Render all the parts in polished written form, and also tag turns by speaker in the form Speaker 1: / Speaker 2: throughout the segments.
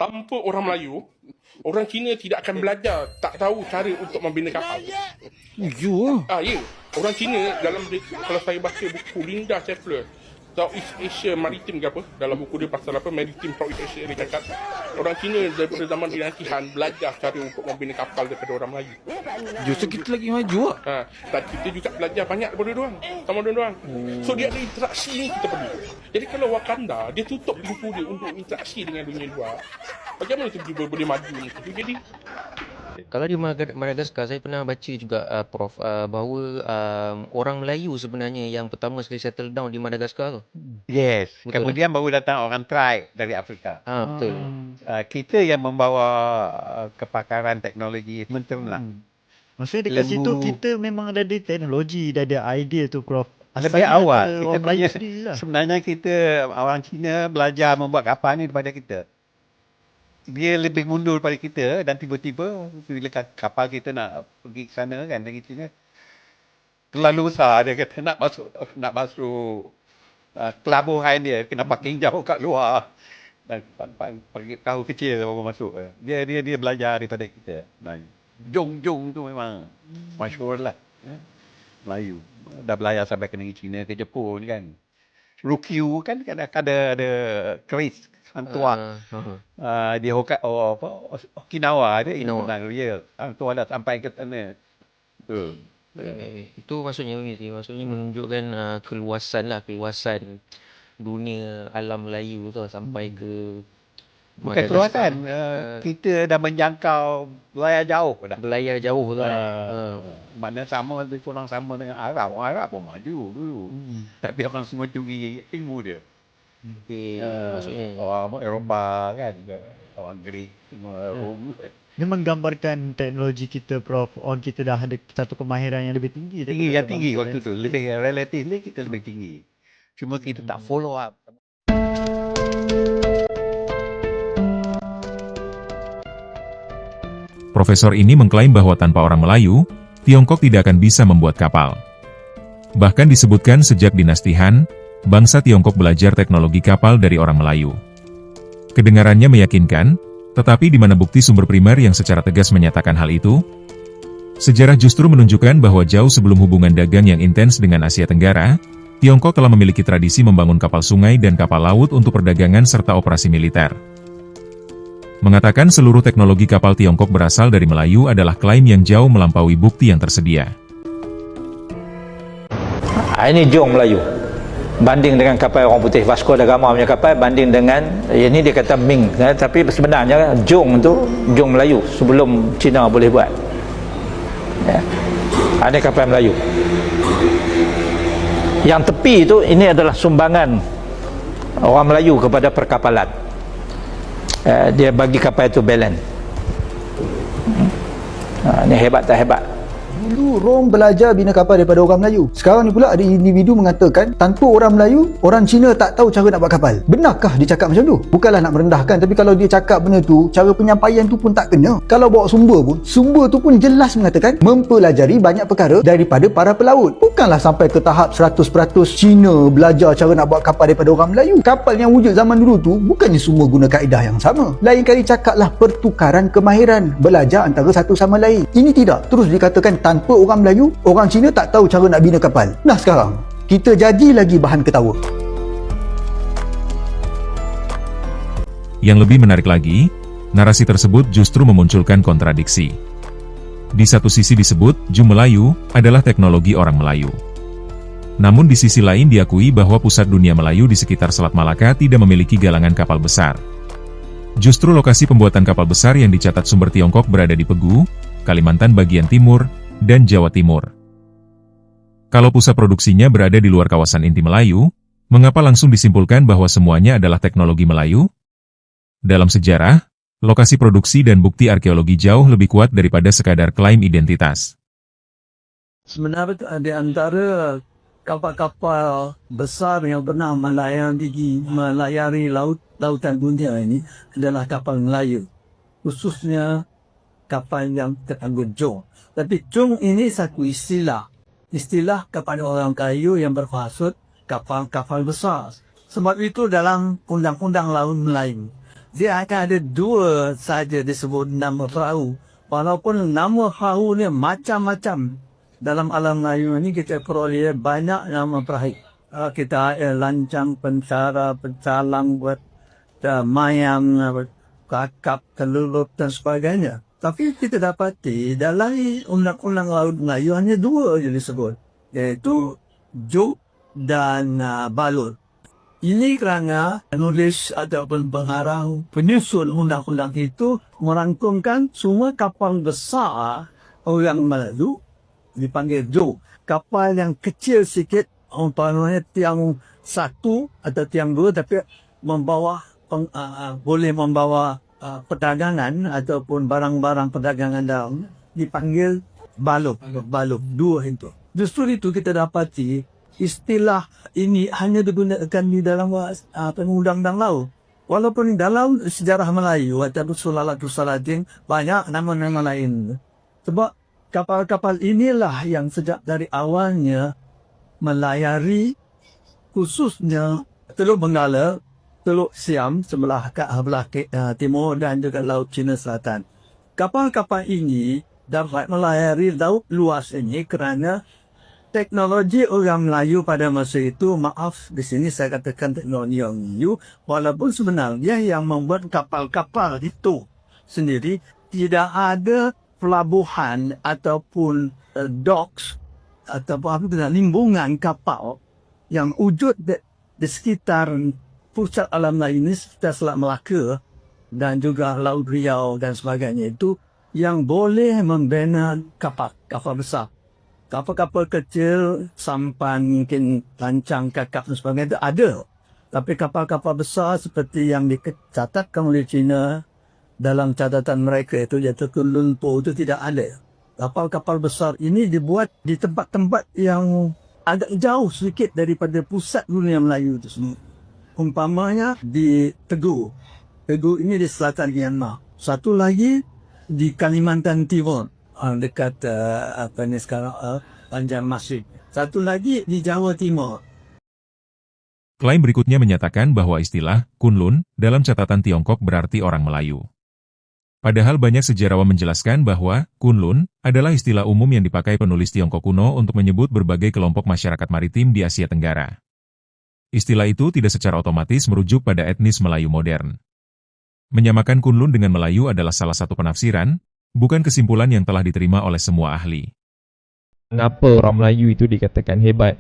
Speaker 1: tanpa orang Melayu, orang Cina tidak akan belajar, tak tahu cara untuk membina kapal.
Speaker 2: You
Speaker 1: Ya. Orang Cina kalau saya baca buku Linda Schaeffler, Southeast Asia Maritime ke apa, dalam buku dia pasal apa, Maritime Southeast Asia, dia cakap orang Cina daripada zaman dinasti Han belajar cara untuk membina kapal daripada orang Melayu.
Speaker 2: justru kita lagi maju lah.
Speaker 1: Dan kita juga belajar banyak daripada diorang, sama diorang. So dia ada interaksi ni kita perlu. Jadi kalau Wakanda, dia tutup pintu dia untuk interaksi dengan dunia luar, bagaimana tiba-tiba boleh maju ni? Jadi
Speaker 3: Kalau di Madagaskar, saya pernah baca juga Prof, bahawa orang Melayu sebenarnya yang pertama sekali settle down di Madagaskar tu.
Speaker 4: Yes.
Speaker 3: Betul.
Speaker 4: Kemudian baru datang orang tribe dari Afrika.
Speaker 3: Betul.
Speaker 4: Kita yang membawa kepakaran teknologi menternak.
Speaker 5: Maksudnya dekat
Speaker 4: Lembu.
Speaker 5: situ kita memang ada teknologi, dah ada idea tu Prof.
Speaker 4: Lebih awal. Kita
Speaker 5: Orang Melayu
Speaker 4: punya,
Speaker 5: sendiri lah.
Speaker 4: sebenarnya kita orang Cina belajar membuat kapal ni daripada kita. Dia lebih mundur daripada kita dan tiba-tiba bila kapal kita nak pergi ke sana kan dari China terlalu besar, dia kata nak masuk kelabuhan dia kena parking jauh kat luar dan pergi perahu kecil baru masuk. Dia belajar daripada kita. Jong tu memang masyhur lah. Melayu dah belajar sampai ke negeri China, ke Jepun kan. Rukyu kan ada keris Hantua. Di Okinawa ada
Speaker 3: Okinawa.
Speaker 4: real. Hantua dah sampai ke sana.
Speaker 3: Itu maksudnya menunjukkan keluasan dunia alam Melayu tu sampai ke
Speaker 4: Bukan keluasan. Kita dah menjangkau belayar jauh dah.
Speaker 3: belayar jauh tu lah.
Speaker 4: Mana sama kurang sama dengan Arab. Orang Arab pun maju dulu. Tapi orang semua curi ilmu dia.
Speaker 3: Maksudnya
Speaker 4: Orang Eropah kan, orang Greek semua.
Speaker 5: Dia menggambarkan teknologi kita Prof. Kita dah ada satu kemahiran yang lebih tinggi.
Speaker 4: Tinggi waktu tu. Lebih relatif kita lebih tinggi. Cuma kita tak follow up.
Speaker 6: Profesor ini mengklaim bahwa tanpa orang Melayu, Tiongkok tidak akan bisa membuat kapal. Bahkan disebutkan sejak dinasti Han, bangsa Tiongkok belajar teknologi kapal dari orang Melayu. Kedengarannya meyakinkan, tetapi di mana bukti sumber primer yang secara tegas menyatakan hal itu? Sejarah justru menunjukkan bahwa jauh sebelum hubungan dagang yang intens dengan Asia Tenggara, Tiongkok telah memiliki tradisi membangun kapal sungai dan kapal laut untuk perdagangan serta operasi militer. Mengatakan seluruh teknologi kapal Tiongkok berasal dari Melayu adalah klaim yang jauh melampaui bukti yang tersedia.
Speaker 7: Ini jong Melayu. Banding dengan kapal orang putih, Vasco da Gama punya kapal, banding dengan ini dia kata Ming, tapi sebenarnya jong tu jong Melayu sebelum Cina boleh buat. Ada kapal Melayu. Yang tepi itu ini adalah sumbangan orang Melayu kepada perkapalan. Dia bagi kapal itu balance. Ini hebat tak hebat?
Speaker 8: Dulu Rom belajar bina kapal daripada orang Melayu. Sekarang ni pula ada individu mengatakan tanpa orang Melayu, orang Cina tak tahu cara nak buat kapal. Benarkah dia cakap macam tu? Bukanlah nak merendahkan, tapi kalau dia cakap benda tu, cara penyampaian tu pun tak kena. Kalau bawa sumber tu pun jelas mengatakan mempelajari banyak perkara daripada para pelaut. Bukanlah sampai ke tahap 100% Cina belajar cara nak buat kapal daripada orang Melayu. Kapal yang wujud zaman dulu tu bukannya semua guna kaedah yang sama. Lain kali cakaplah pertukaran kemahiran, belajar antara satu sama lain. Ini tidak. Terus dikatakan tanpa orang Melayu, orang Cina tak tahu cara nak bina kapal. Nah sekarang, kita jadi lagi bahan ketawa.
Speaker 6: Yang lebih menarik lagi, narasi tersebut justru memunculkan kontradiksi. Di satu sisi disebut, Jum Melayu adalah teknologi orang Melayu. Namun di sisi lain diakui bahwa pusat dunia Melayu di sekitar Selat Malaka tidak memiliki galangan kapal besar. Justru lokasi pembuatan kapal besar yang dicatat sumber Tiongkok berada di Pegu, Kalimantan bagian timur, dan Jawa Timur. Kalau pusat produksinya berada di luar kawasan inti Melayu, mengapa langsung disimpulkan bahwa semuanya adalah teknologi Melayu? Dalam sejarah, lokasi produksi dan bukti arkeologi jauh lebih kuat daripada sekadar klaim identitas.
Speaker 9: Sebenarnya di antara kapal-kapal besar yang pernah melayari lautan dunia ini adalah kapal Melayu, khususnya kapal yang teranggut jong. Tapi jong ini satu istilah kepada orang kayu yang bermaksud kapal-kapal besar. Sebab itu dalam undang-undang laut Melayu dia akan ada dua saja disebut nama perahu. Walaupun nama perahu ni macam-macam. Dalam alam Melayu ni kita peroleh banyak nama perahu. Kita ada lancang, pencara, pencalang, mayang, kakap, kelulup dan sebagainya. Tapi kita dapati dalam undang-undang laut Melayu hanya dua je disebut. Iaitu juk dan balut. Ini kerana penulis ataupun pengarang penyusun undang-undang itu merangkumkan semua kapal besar orang Melayu dipanggil juk. Kapal yang kecil sikit, umpamanya tiang 1 atau tiang 2 tapi membawa boleh membawa perdagangan ataupun barang-barang perdagangan dalam dipanggil balut. Balut dua itu. Justru itu kita dapati istilah ini hanya digunakan di dalam undang-undang laut. Walaupun dalam sejarah Melayu ataupun Sulalatin banyak nama-nama lain. Sebab kapal-kapal inilah yang sejak dari awalnya melayari khususnya Teluk Benggala, Teluk Siam sebelah timur dan juga Laut Cina Selatan. Kapal-kapal ini dapat melayari laut luas ini kerana teknologi orang Melayu pada masa itu, maaf di sini saya katakan teknologi orang Melayu, walaupun sebenarnya yang membuat kapal-kapal itu sendiri tidak ada pelabuhan ataupun docks ataupun limbungan kapal yang wujud di sekitar pusat alam Melayu ini sekitar Selat Melaka dan juga Laut Riau dan sebagainya itu yang boleh membina kapal besar. Kapal-kapal kecil, sampan, mungkin lancang, kakap dan sebagainya itu ada. Tapi kapal-kapal besar seperti yang dicatatkan oleh China dalam catatan mereka itu, iaitu Kuala Lumpur itu tidak ada. Kapal-kapal besar ini dibuat di tempat-tempat yang agak jauh sedikit daripada pusat dunia Melayu itu semua. Umpamanya di Teguh. Teguh ini di selatan Myanmar. Satu lagi di Kalimantan Timur. Dekat Panjang Masjid. Satu lagi di Jawa Timur.
Speaker 6: Klaim berikutnya menyatakan bahwa istilah Kunlun dalam catatan Tiongkok berarti orang Melayu. Padahal banyak sejarawan menjelaskan bahwa Kunlun adalah istilah umum yang dipakai penulis Tiongkok kuno untuk menyebut berbagai kelompok masyarakat maritim di Asia Tenggara. Istilah itu tidak secara otomatis merujuk pada etnis Melayu modern. Menyamakan Kunlun dengan Melayu adalah salah satu penafsiran, bukan kesimpulan yang telah diterima oleh semua ahli.
Speaker 10: Kenapa orang Melayu itu dikatakan hebat?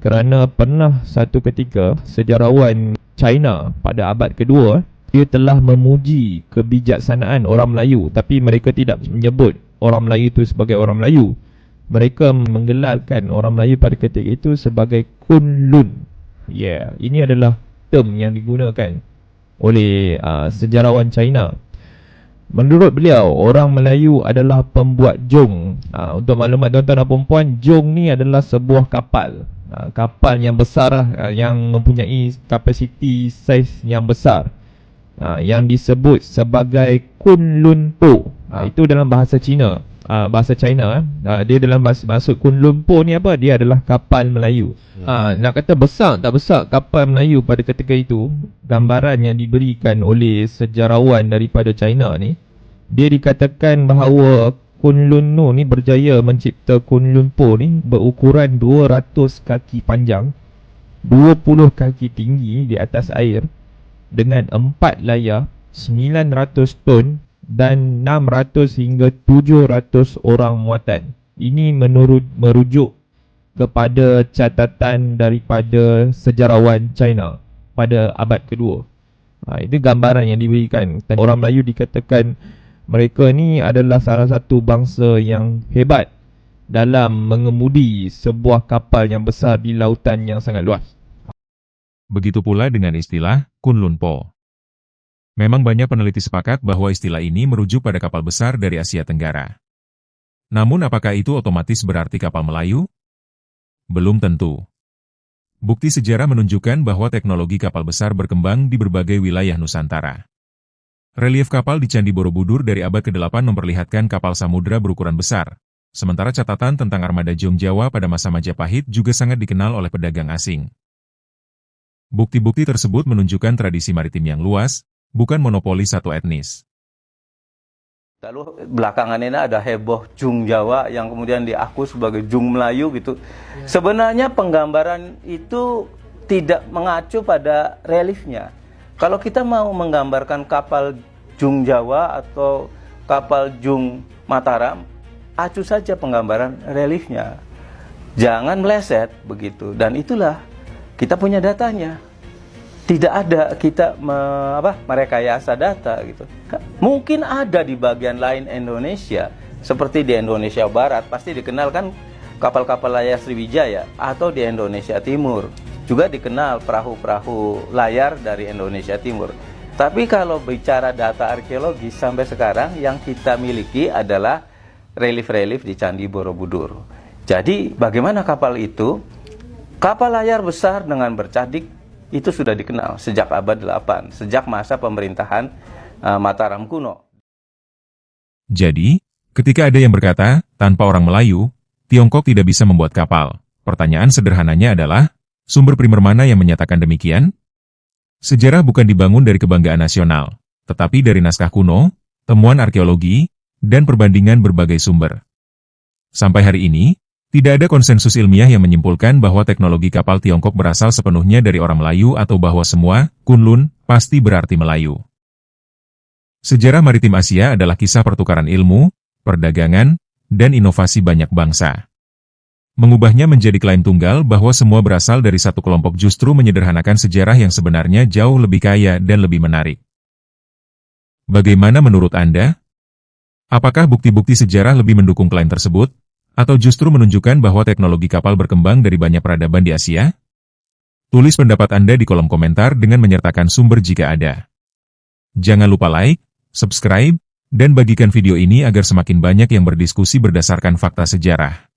Speaker 10: Kerana pernah satu ketika sejarawan China pada abad kedua, dia telah memuji kebijaksanaan orang Melayu, tapi mereka tidak menyebut orang Melayu itu sebagai orang Melayu. Mereka menggelarkan orang Melayu pada ketika itu sebagai Kunlun. Ini adalah term yang digunakan oleh sejarawan China. Menurut beliau, orang Melayu adalah pembuat jong. Untuk maklumat tuan-tuan dan puan-puan, jong ni adalah sebuah kapal. Kapal yang besar, yang mempunyai kapasiti saiz yang besar. Yang disebut sebagai Kunlun Po. Itu dalam bahasa Cina. Bahasa China. Dia dalam maksud Kunlun Po ni apa? Dia adalah kapal Melayu. Nak kata besar tak besar kapal Melayu pada ketika itu, gambaran yang diberikan oleh sejarawan daripada China ni, dia dikatakan bahawa Kunlun ni berjaya mencipta Kunlun Po ni berukuran 200 kaki panjang, 20 kaki tinggi di atas air, dengan 4 layar, 900 ton dan 600 hingga 700 orang muatan. Ini merujuk kepada catatan daripada sejarawan China pada abad kedua. Itu gambaran yang diberikan. Orang Melayu dikatakan mereka ni adalah salah satu bangsa yang hebat dalam mengemudi sebuah kapal yang besar di lautan yang sangat luas.
Speaker 6: Begitu pula dengan istilah Kunlun Po. Memang banyak peneliti sepakat bahwa istilah ini merujuk pada kapal besar dari Asia Tenggara. Namun apakah itu otomatis berarti kapal Melayu? Belum tentu. Bukti sejarah menunjukkan bahwa teknologi kapal besar berkembang di berbagai wilayah Nusantara. Relief kapal di Candi Borobudur dari abad ke-8 memperlihatkan kapal samudera berukuran besar, sementara catatan tentang armada Jong Jawa pada masa Majapahit juga sangat dikenal oleh pedagang asing. Bukti-bukti tersebut menunjukkan tradisi maritim yang luas, bukan monopoli satu etnis.
Speaker 11: Lalu belakangan ini ada heboh Jung Jawa yang kemudian diaku sebagai Jung Melayu gitu. Sebenarnya penggambaran itu tidak mengacu pada reliefnya. Kalau kita mau menggambarkan kapal Jung Jawa atau kapal Jung Mataram, acu saja penggambaran reliefnya. Jangan meleset begitu. Dan itulah kita punya datanya. Tidak ada kita merekayasa data gitu. Mungkin ada di bagian lain Indonesia, seperti di Indonesia Barat, pasti dikenal kan kapal-kapal layar Sriwijaya, atau di Indonesia Timur juga dikenal perahu-perahu layar dari Indonesia Timur. Tapi kalau bicara data arkeologi sampai sekarang yang kita miliki adalah relief-relief di Candi Borobudur. Jadi bagaimana kapal itu? Kapal layar besar dengan bercadik itu sudah dikenal sejak abad 8, sejak masa pemerintahan Mataram kuno.
Speaker 6: Jadi, ketika ada yang berkata, tanpa orang Melayu, Tiongkok tidak bisa membuat kapal. Pertanyaan sederhananya adalah, sumber primer mana yang menyatakan demikian? Sejarah bukan dibangun dari kebanggaan nasional, tetapi dari naskah kuno, temuan arkeologi, dan perbandingan berbagai sumber. Sampai hari ini, tidak ada konsensus ilmiah yang menyimpulkan bahwa teknologi kapal Tiongkok berasal sepenuhnya dari orang Melayu atau bahwa semua Kunlun pasti berarti Melayu. Sejarah maritim Asia adalah kisah pertukaran ilmu, perdagangan, dan inovasi banyak bangsa. Mengubahnya menjadi klaim tunggal bahwa semua berasal dari satu kelompok justru menyederhanakan sejarah yang sebenarnya jauh lebih kaya dan lebih menarik. Bagaimana menurut Anda? Apakah bukti-bukti sejarah lebih mendukung klaim tersebut? Atau justru menunjukkan bahwa teknologi kapal berkembang dari banyak peradaban di Asia? Tulis pendapat Anda di kolom komentar dengan menyertakan sumber jika ada. Jangan lupa like, subscribe, dan bagikan video ini agar semakin banyak yang berdiskusi berdasarkan fakta sejarah.